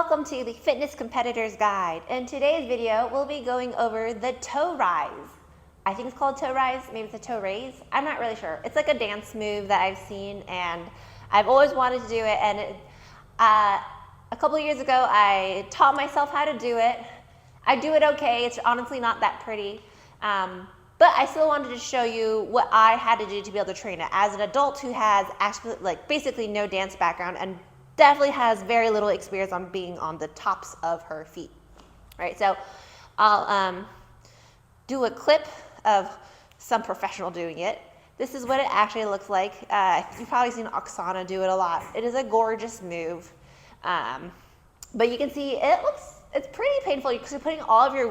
welcome to the Fitness Competitor's Guide. In today's video, we'll be going over the toe rise. I think it's called toe rise, maybe it's a toe raise. I'm not really sure. It's like a dance move that I've seen and I've always wanted to do it. And a couple of years ago, I taught myself how to do it. I do it okay. It's honestly not that pretty. But I still wanted to show you what I had to do to be able to train it as an adult who has actually, basically no dance background and definitely has very little experience on being on the tops of her feet. Right, so I'll do a clip of some professional doing it. This is what it actually looks like. You've probably seen Oksana do it a lot. It is a gorgeous move. But you can see it's pretty painful because you're putting all of your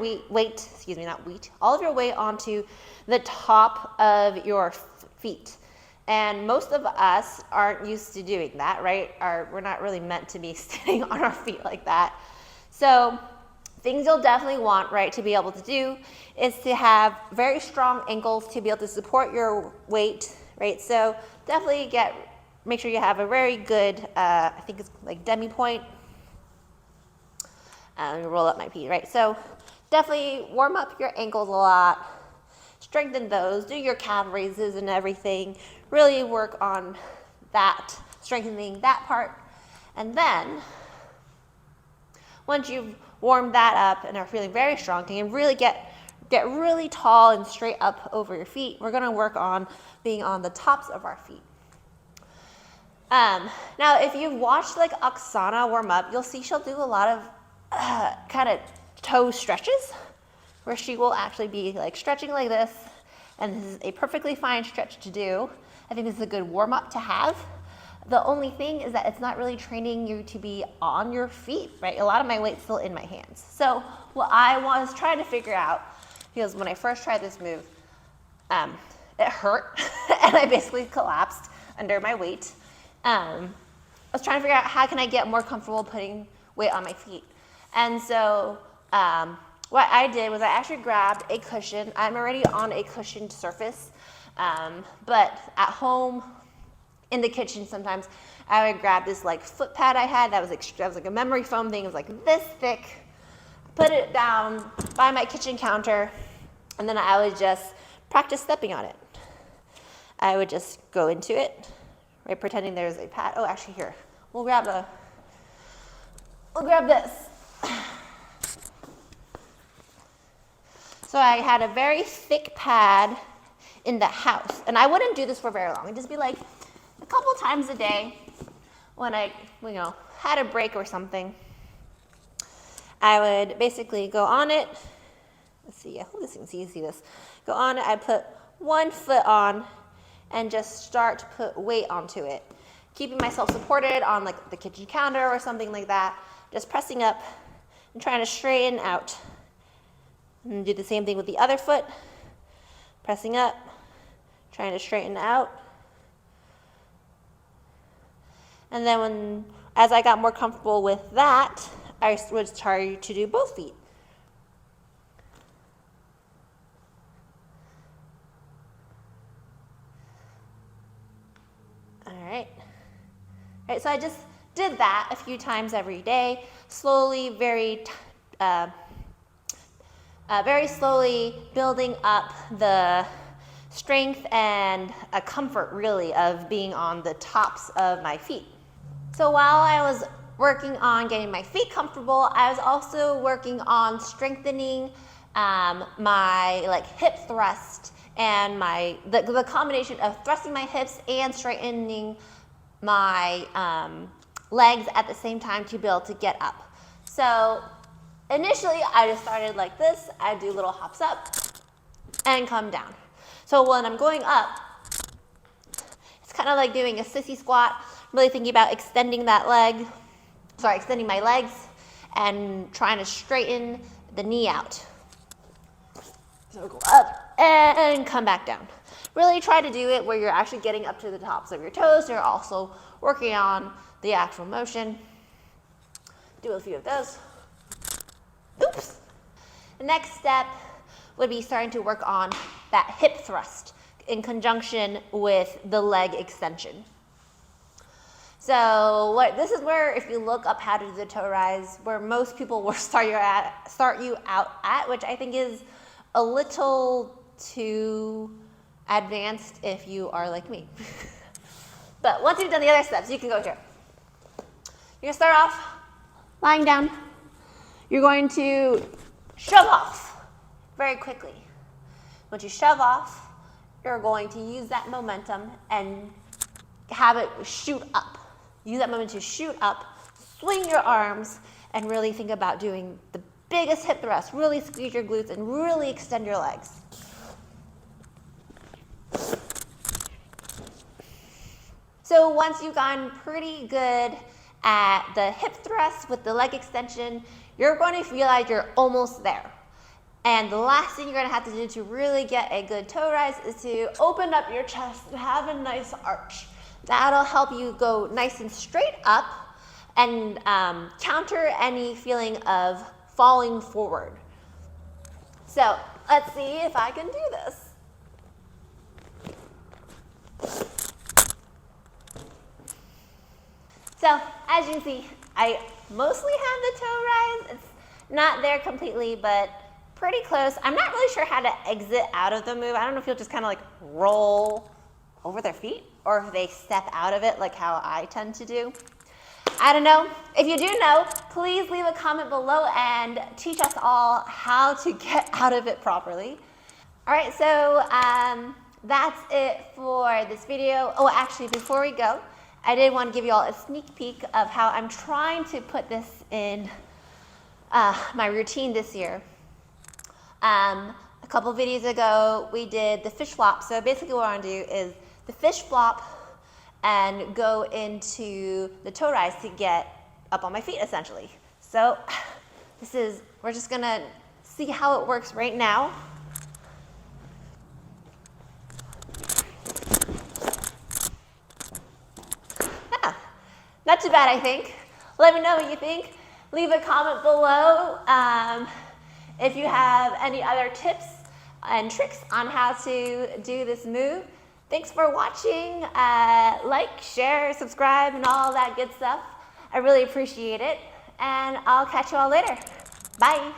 all of your weight onto the top of your feet. And most of us aren't used to doing that, right? We're not really meant to be sitting on our feet like that. So things you'll definitely want, right, to be able to do is to have very strong ankles to be able to support your weight, right? So definitely make sure you have a very good, I think it's like demi point. Roll up my feet, right? So definitely warm up your ankles a lot. Strengthen those, do your calf raises and everything. Really work on that, strengthening that part. And then, once you've warmed that up and are feeling very strong, you can really get really tall and straight up over your feet. We're gonna work on being on the tops of our feet. Now, if you've watched like Oksana warm up, you'll see she'll do a lot of kind of toe stretches, where she will actually be like stretching like this, and this is a perfectly fine stretch to do. I think this is a good warm up to have. The only thing is that it's not really training you to be on your feet, right? A lot of my weight's still in my hands. So what I was trying to figure out, because when I first tried this move, it hurt and I basically collapsed under my weight. I was trying to figure out how can I get more comfortable putting weight on my feet. And so what I did was I actually grabbed a cushion. I'm already on a cushioned surface, but at home, in the kitchen sometimes, I would grab this like foot pad I had that was like a memory foam thing. It was like this thick, put it down by my kitchen counter, and then I would just practice stepping on it. I would just go into it, right, pretending there's a pad. Oh, actually here, we'll grab this. So I had a very thick pad in the house, and I wouldn't do this for very long. It'd just be like a couple times a day when I, had a break or something. I would basically go on it. Let's see, I hope this you can see this. Go on it, I put one foot on and just start to put weight onto it. Keeping myself supported on like the kitchen counter or something like that. Just pressing up and trying to straighten out. And do the same thing with the other foot. Pressing up, trying to straighten out. And then as I got more comfortable with that, I would try to do both feet. All right, so I just did that a few times every day, slowly, very slowly building up the strength and a comfort really of being on the tops of my feet. So while I was working on getting my feet comfortable, I was also working on strengthening my hip thrust and the combination of thrusting my hips and straightening my legs at the same time to be able to get up. So initially, I just started like this. I do little hops up and come down. So when I'm going up, it's kind of like doing a sissy squat, really thinking about extending my legs and trying to straighten the knee out. So go up and come back down. Really try to do it where you're actually getting up to the tops of your toes. You're also working on the actual motion. Do a few of those. Oops. The next step would be starting to work on that hip thrust in conjunction with the leg extension. So So this is where, if you look up how to do the toe rise, where most people will start you out at, which I think is a little too advanced if you are like me. But once you've done the other steps, you can go here. You're gonna start off lying down. You're going to shove off very quickly. Once you shove off, you're going to use that momentum and have it shoot up. Use that momentum to shoot up, swing your arms, and really think about doing the biggest hip thrust. Really squeeze your glutes and really extend your legs. So once you've gotten pretty good at the hip thrust with the leg extension, you're going to realize you're almost there. And the last thing you're going to have to do to really get a good toe rise is to open up your chest and have a nice arch. That'll help you go nice and straight up and counter any feeling of falling forward. So let's see if I can do this. So as you can see, I mostly have the toe rise. It's not there completely, but pretty close. I'm not really sure how to exit out of the move. I don't know if you'll just kind of like roll over their feet or if they step out of it like how I tend to do. I don't know. If you do know, please leave a comment below and teach us all how to get out of it properly. All right, so that's it for this video. Oh, actually, before we go, I did want to give you all a sneak peek of how I'm trying to put this in my routine this year. A couple videos ago, we did the fish flop. So basically what I want to do is the fish flop and go into the toe rise to get up on my feet, essentially. So we're just going to see how it works right now. Yeah, not too bad, I think. Let me know what you think. Leave a comment below if you have any other tips and tricks on how to do this move. Thanks for watching. Like, share, subscribe, and all that good stuff. I really appreciate it. And I'll catch you all later. Bye.